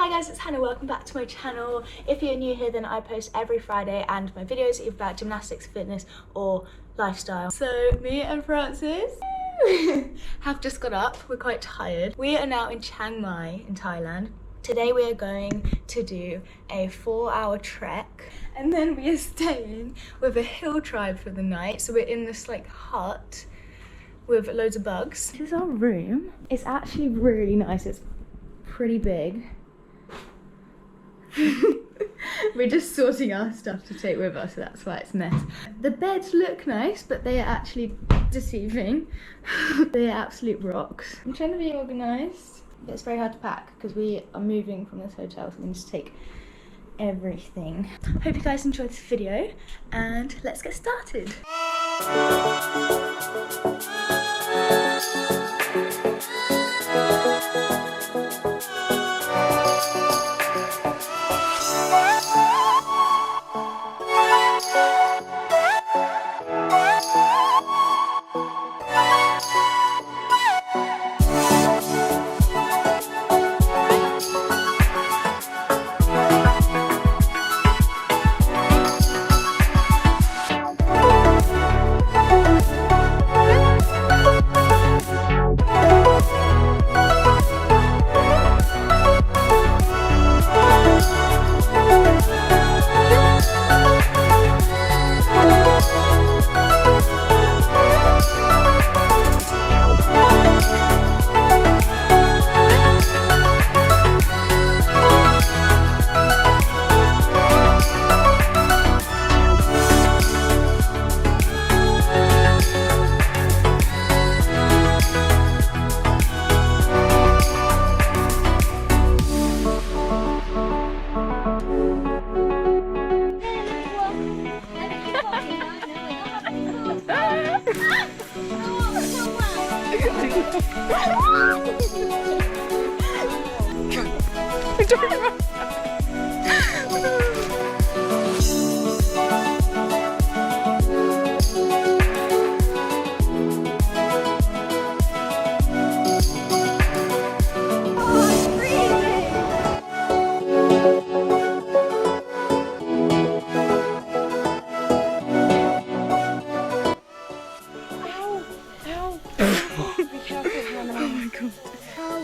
Hi guys, it's Hannah. Welcome back to my channel. If you're new here, then I post every Friday and my videos are about gymnastics, fitness or lifestyle. So me and Francis have just got up. We're quite tired. We are now in Chiang Mai in Thailand. Today we are going to do a 4-hour trek and then we are staying with a hill tribe for the night. So we're in this like hut with loads of bugs. This is our room. It's actually really nice. It's pretty big. We're just sorting our stuff to take with us, so that's why it's a mess. The beds look nice, but they are actually deceiving. They are absolute rocks. I'm trying to be organised. It's very hard to pack because we are moving from this hotel, so we need to take everything. Hope you guys enjoyed this video, and let's get started.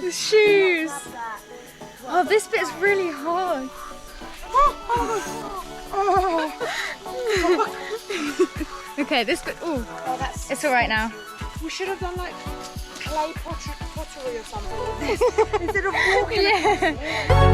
The shoes! Oh, this bit's really hard. Okay, this bit. Oh, it's all right now. We should have done like clay pottery or something instead of walking. Yeah.